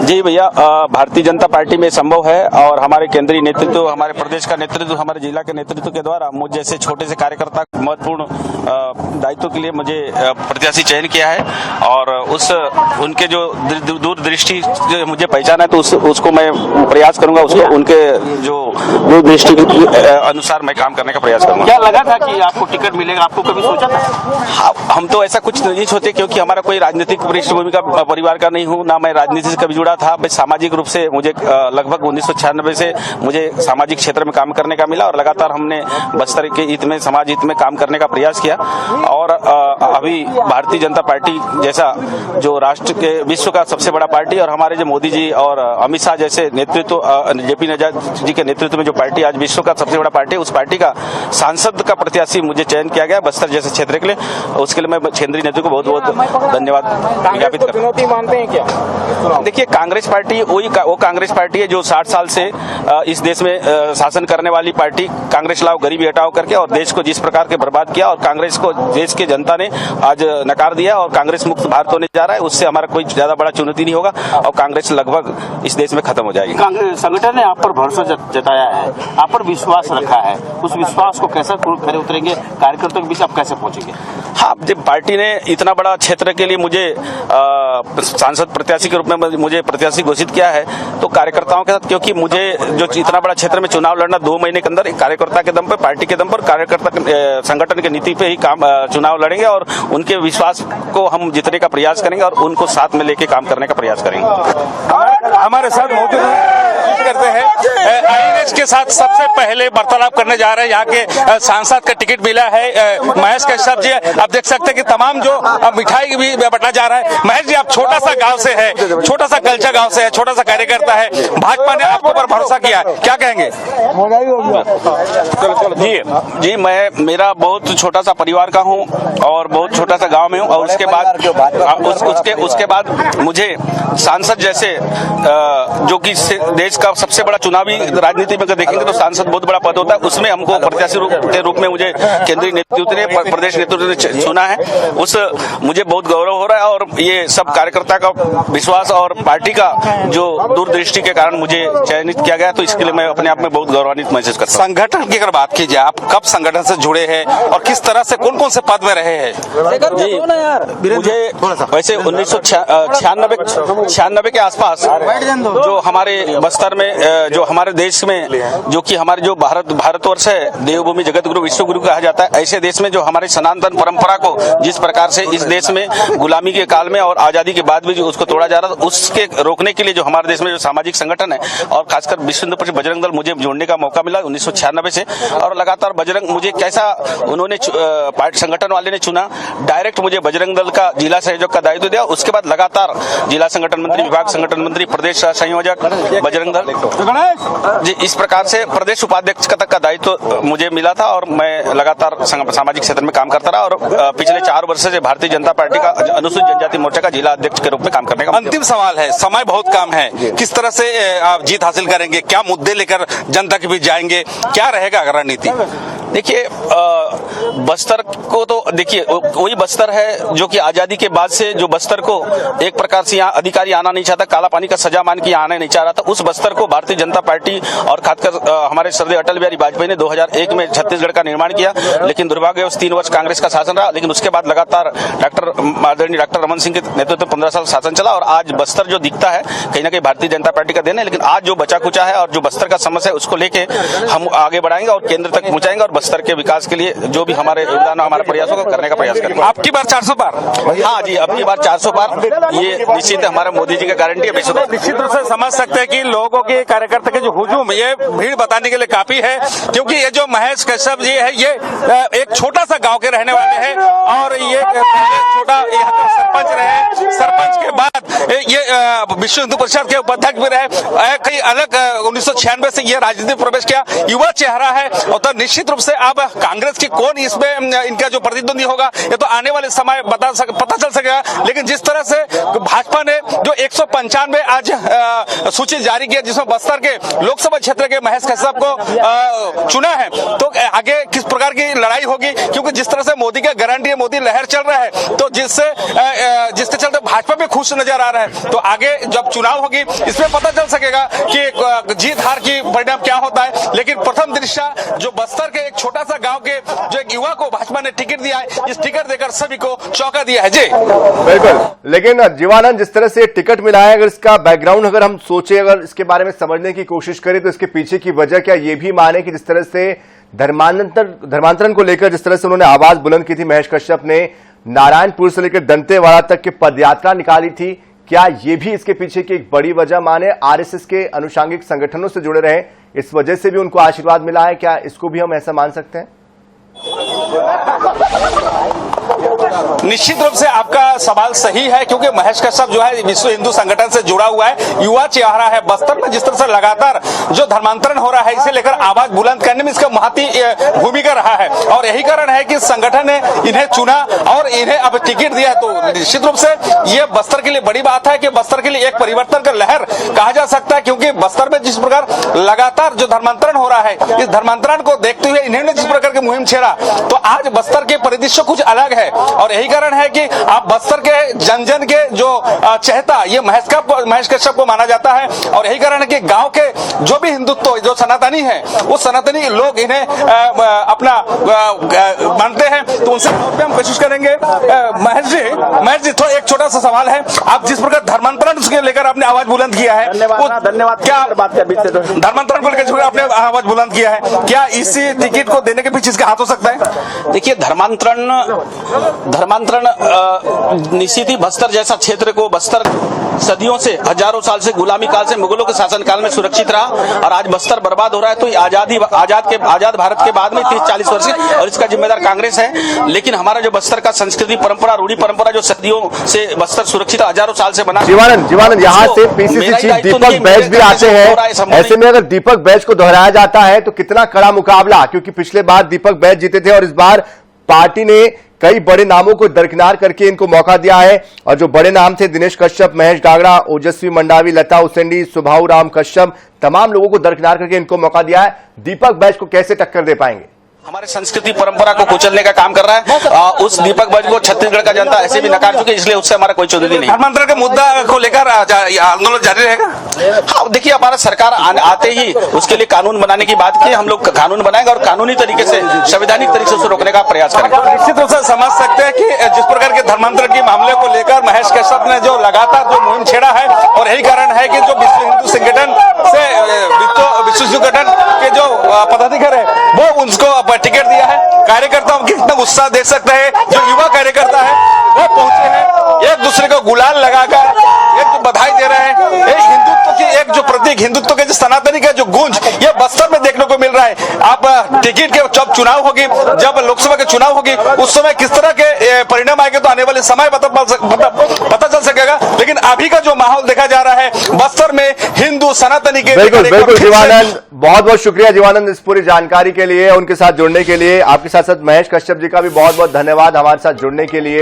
जी भैया, भारतीय जनता पार्टी में संभव है और हमारे केंद्रीय नेतृत्व, हमारे प्रदेश का नेतृत्व, हमारे जिला के नेतृत्व के द्वारा मुझ जैसे छोटे से कार्यकर्ता महत्वपूर्ण दायित्व के लिए मुझे प्रत्याशी चयन किया है और उनके जो दूरदृष्टि जो मुझे पहचाना है तो उसको मैं प्रयास करूंगा, उसको उनके जो दूरदृष्टि के अनुसार मैं काम करने का प्रयास करूंगा। क्या लगा था कि आपको टिकट मिलेगा, आपको कभी सोचा था? हम तो ऐसा कुछ नहीं सोचे क्योंकि हमारा कोई राजनीतिक पृष्ठभूमि का परिवार का नहीं हूँ, ना मैं राजनीति से कभी जुड़ा था। सामाजिक रूप से मुझे लगभग 1996 से मुझे सामाजिक क्षेत्र में काम करने का मिला और लगातार हमने बस्तर के हित में, समाज हित में काम करने का प्रयास किया और अभी भारतीय जनता पार्टी जैसा जो राष्ट्र के विश्व का सबसे बड़ा पार्टी और हमारे जो मोदी जी और अमित शाह जैसे नेतृत्व, जेपी नड्डा जी के नेतृत्व में जो पार्टी आज विश्व का सबसे बड़ा पार्टी, उस पार्टी का सांसद का प्रत्याशी मुझे चयन किया गया बस्तर जैसे क्षेत्र के लिए। उसके लिए मैं केंद्रीय नेतृत्व को बहुत बहुत धन्यवाद ज्ञापित करता हूं। चुनौती मानते हैं क्या? देखिए, कांग्रेस पार्टी वो कांग्रेस पार्टी है जो 60 साल से इस देश में शासन करने वाली पार्टी। कांग्रेस लाओ गरीबी हटाओ करके और देश को जिस प्रकार के बर्बाद किया और कांग्रेस को देश के जनता ने आज नकार दिया और कांग्रेस मुक्त भारत होने जा रहा है। उससे हमारा कोई ज्यादा बड़ा चुनौती नहीं होगा और कांग्रेस लगभग इस देश में खत्म हो जाएगी। कांग्रेस संगठन ने आप पर भरोसा जताया है, आप पर विश्वास रखा है, उस विश्वास को कैसे खरे उतरेंगे, कार्यकर्ताओं के बीच आप कैसे पहुंचेंगे? हाँ, जब पार्टी ने इतना बड़ा क्षेत्र के लिए मुझे सांसद प्रत्याशी के रूप में मुझे प्रत्याशी घोषित किया है तो कार्यकर्ताओं के साथ, क्योंकि मुझे जो इतना बड़ा क्षेत्र में चुनाव लड़ना 2 महीने के अंदर कार्यकर्ता के दम पर, पार्टी के दम पर, कार्यकर्ता संगठन की नीति पे ही काम चुनाव लड़ेंगे और उनके विश्वास को हम जीतने का प्रयास करेंगे और उनको साथ में लेके काम करने का प्रयास करेंगे। हमारे साथ मौजूद करते हैं आईएनएस के साथ सबसे पहले वार्तालाप करने जा रहे हैं। यहाँ के सांसद का टिकट मिला है महेश कश्यप जी। आप देख सकते हैं कि तमाम जो मिठाई भी बटा जा रहा है। महेश जी, आप छोटा सा गांव से है, छोटा सा गलचा गांव से है, छोटा सा कार्यकर्ता है, भाजपा ने आपके ऊपर भरोसा किया है, क्या कहेंगे? जी, मैं मेरा बहुत छोटा सा परिवार का हूँ और बहुत छोटा सा गांव में हूँ और उसके बाद मुझे सांसद जैसे जो कि देश का सबसे बड़ा चुनावी राजनीति में देखेंगे तो सांसद बहुत बड़ा पद होता है, उसमें हमको प्रत्याशी के रूप में मुझे केंद्रीय नेतृत्व ने, प्रदेश नेतृत्व ने चुना है। मुझे बहुत गौरव हो रहा है और ये सब कार्यकर्ता का विश्वास और पार्टी का जो दूरदृष्टि के कारण मुझे चयनित किया गया, तो इसके लिए मैं अपने आप में बहुत गौरवान्वित महसूस करता हूँ। संगठन की अगर बात की जाए, आप कब संगठन से जुड़े हैं और किस तरह से कौन कौन से पद में रहे हैं? जी, मुझे वैसे 1996 के आसपास जो हमारे बस्तर में, जो हमारे देश में, जो कि हमारे जो भारतवर्ष है, देवभूमि जगत गुरु विश्व गुरु कहा जाता है, ऐसे देश में जो हमारे सनातन परंपरा को जिस प्रकार से इस देश में गुलामी के काल में और आजादी के बाद भी जो उसको तोड़ा जा रहा था, उसके रोकने के लिए जो हमारे देश में जो सामाजिक संगठन है और खासकर विश्व हिंदू परिषद बजरंग दल, मुझे जोड़ने का मौका मिला 1996 से और लगातार बजरंग, मुझे कैसा उन्होंने संगठन वाले ने चुना, डायरेक्ट मुझे बजरंग दल का जिला संयोजक का दायित्व दिया। उसके बाद लगातार जिला संगठन मंत्री, विभाग संगठन मंत्री, प्रदेश संयोजक बजरंग दल जी, इस प्रकार से प्रदेश उपाध्यक्ष तक का दायित्व मुझे मिला था और मैं लगातार सामाजिक क्षेत्र में काम करता रहा और पिछले 4 वर्ष से भारतीय जनता पार्टी का अनुसूचित जनजाति मोर्चा का जिला अध्यक्ष के रूप में काम करने का। अंतिम सवाल है, समय बहुत कम है, किस तरह से आप जीत हासिल करेंगे, क्या मुद्दे लेकर जनता के बीच जाएंगे, क्या रहेगा रणनीति? देखिए, बस्तर को तो देखिए वही बस्तर है जो कि आजादी के बाद से जो बस्तर को एक प्रकार से यहाँ अधिकारी आना नहीं चाहता, काला पानी का सजा मान के आना नहीं चाह रहा था, उस बस्तर को भारतीय जनता पार्टी और खासकर हमारे श्रद्धेय अटल बिहारी वाजपेयी ने 2001 में छत्तीसगढ़ का निर्माण किया। लेकिन दुर्भाग्यवश 3 वर्ष कांग्रेस का शासन रहा, लेकिन उसके बाद लगातार आदरणीय डॉक्टर रमन सिंह के नेतृत्व में 15 साल शासन चला और आज बस्तर जो दिखता है कहीं ना कहीं भारतीय जनता पार्टी का देन है। लेकिन आज जो बचा कुचा है और जो बस्तर का समस्या है उसको लेके हम आगे बढ़ाएंगे और केंद्र तक पहुंचाएंगे और बस्तर के विकास के लिए जो भी हमारे योगदान, हमारे प्रयासों को करने का प्रयास करेंगे। आपकी बार 400 पार? हाँ जी, अपनी बार 400 पार, ये निश्चित है, हमारा मोदी जी का गारंटी है। निश्चित रूप से समझ सकते हैं कि लोगों के कार्यकर्ता के जो हुजूम, ये भीड़ बताने के लिए काफी है, क्योंकि ये जो महेश कश्यप जी है ये एक छोटा सा गांव के रहने वाले हैं और ये छोटा सरपंच रहे, सरपंच के बाद ये विश्व हिंदू परिषद के उपाध्यक्ष भी रहे, कई अलग 1996 से ये राजनीति प्रवेश किया, युवा चेहरा है और तो निश्चित रूप से अब कांग्रेस की कौन इसमें इनका जो प्रतिद्वंदी होगा ये तो आने वाले समय पता चल सकेगा। लेकिन जिस तरह से भाजपा ने जो 195 आज सूची जारी किया जिसमें बस्तर के लोकसभा क्षेत्र के महेश कश्यप को चुना है, तो आगे किस प्रकार की लड़ाई होगी, क्योंकि जिस तरह से मोदी का गारंटी है, मोदी लहर चल रहा है, तो जिसके चलते भाजपा भी खुश नजर आ रहा है। तो आगे जब चुनाव होगी इसमें पता चल सकेगा कि जीत हार की परिणाम क्या होता है। लेकिन प्रथम दृष्टया जो बस्तर के एक छोटा सा गांव के जो एक युवा को भाजपा ने टिकट दिया है, इस टिकट देकर सभी को चौंका दिया है। जी बिल्कुल, लेकिन जीवानंद जिस तरह से टिकट मिला है, अगर इसका बैकग्राउंड अगर हम सोचे, अगर इसके बारे में समझने की कोशिश करें तो इसके पीछे की वजह क्या ये भी माने कि जिस तरह से धर्मांतरण को लेकर जिस तरह से उन्होंने आवाज बुलंद की थी, महेश कश्यप ने नारायणपुर से लेकर दंतेवाड़ा तक की पदयात्रा निकाली थी, क्या ये भी इसके पीछे की एक बड़ी वजह माने? आरएसएस के अनुषंगिक संगठनों से जुड़े रहे, इस वजह से भी उनको आशीर्वाद मिला है, क्या इसको भी हम ऐसा मान सकते हैं? निश्चित रूप से आपका सवाल सही है, क्योंकि महेश कश्यप जो है विश्व हिंदू संगठन से जुड़ा हुआ है, युवा चेहरा है। बस्तर में जिस तरह से लगातार जो धर्मांतरण हो रहा है, इसे लेकर आवाज बुलंद करने में इसका महत्वपूर्ण भूमिका रहा है और यही कारण है कि संगठन ने इन्हें चुना और इन्हें अब टिकट दिया। तो निश्चित रूप से ये बस्तर के लिए बड़ी बात है कि बस्तर के लिए एक परिवर्तन का लहर कहा जा सकता है, क्योंकि बस्तर में जिस प्रकार लगातार जो धर्मांतरण हो रहा है, इस धर्मांतरण को देखते हुए इन्होंने जिस प्रकार की मुहिम छेड़ा, तो आज बस्तर के परिदृश्य कुछ अलग है और यही कारण है कि आप बस्तर के जन के जो चहेता ये महेश कश्यप को माना जाता है और यही कारण है कि गांव के जो भी हिंदुत्व जो सनातनी है, वो सनातनी लोग इन्हें अपना मानते हैं। तो उनसे हम कोशिश करेंगे। महेश जी थोड़ा एक छोटा सा सवाल है, आप जिस प्रकार धर्मांतरण के लेकर आपने आवाज बुलंद किया है, धन्यवाद, क्या धर्मांतरण को लेकर आपने आवाज बुलंद किया है, क्या इसी टिकट को देने के पीछे इसका हाथ हो सकता है? देखिए, धर्मांतरण निश्चित ही बस्तर जैसा क्षेत्र को, बस्तर सदियों से, हजारों साल से, गुलामी काल से, मुगलों के शासनकाल में सुरक्षित रहा और आज बस्तर बर्बाद हो रहा है। तो आजाद भारत के बाद में 30-40 वर्ष और इसका जिम्मेदार कांग्रेस है। लेकिन हमारा जो बस्तर का संस्कृति परंपरा, रूढ़ी परंपरा जो सदियों से बस्तर सुरक्षित हजारों साल से बना। जीवानंद यहाँ से पीसीसी चीफ दीपक बैज भी आते हैं, ऐसे में अगर दीपक बैज को दोहराया जाता है तो कितना कड़ा मुकाबला, क्योंकि पिछले बार दीपक बैज जीते थे और इस बार पार्टी ने कई बड़े नामों को दरकिनार करके इनको मौका दिया है और जो बड़े नाम थे दिनेश कश्यप, महेश गागड़ा, ओजस्वी मंडावी, लता उसेंडी, सुभाऊ राम कश्यप, तमाम लोगों को दरकिनार करके इनको मौका दिया है। दीपक बैज को कैसे टक्कर दे पाएंगे? हमारे संस्कृति परंपरा को कुचलने का काम कर रहा है। उस दीपक बैज को छत्तीसगढ़ का जनता ऐसे भी नकार चुकी है, इसलिए उससे हमारा कोई चुनौती नहीं। धर्मांतरण के मुद्दा को लेकर आंदोलन जारी रहेगा। हाँ, देखिए, हमारा सरकार आते ही उसके लिए कानून बनाने की बात की, हम लोग कानून बनाएंगे और कानूनी तरीके से, संवैधानिक तरीके से उसे रोकने का प्रयास करेंगे। निश्चित रूप से समझ सकते हैं कि जिस प्रकार के धर्मांतरण के मामले को लेकर महेश कश्यप ने जो लगातार जो मुहिम छेड़ा है और यही कारण है कि जो विश्व हिंदू संगठन से विश्व संगठन के जो पदाधिकारी है वो उनको टिकट दिया है। कार्यकर्ताओं की कितना उत्साह देख सकते हैं, जो युवा कार्यकर्ता है वो पहुंचे हैं, एक दूसरे को गुलाल लगाकर एक बधाई दे रहे हैं। एक हिंदुत्व की एक जो प्रतीक, हिंदुत्व के जो सनातनी का जो गूंज ये बस्तर में देखने को मिल रहा है। आप टिकट के जब चुनाव होगी, जब लोकसभा के चुनाव होगी, उस समय किस तरह के परिणाम आएंगे तो आने वाले समय पता चल सकेगा। लेकिन अभी का जो माहौल देखा जा रहा है बस्तर में हिंदू सनातनी के। बिल्कुल जीवानंद, बहुत बहुत शुक्रिया जीवानंद इस पूरी जानकारी के लिए, उनके साथ जुड़ने के लिए। आपके साथ साथ महेश कश्यप जी का भी बहुत बहुत धन्यवाद हमारे साथ जुड़ने के लिए।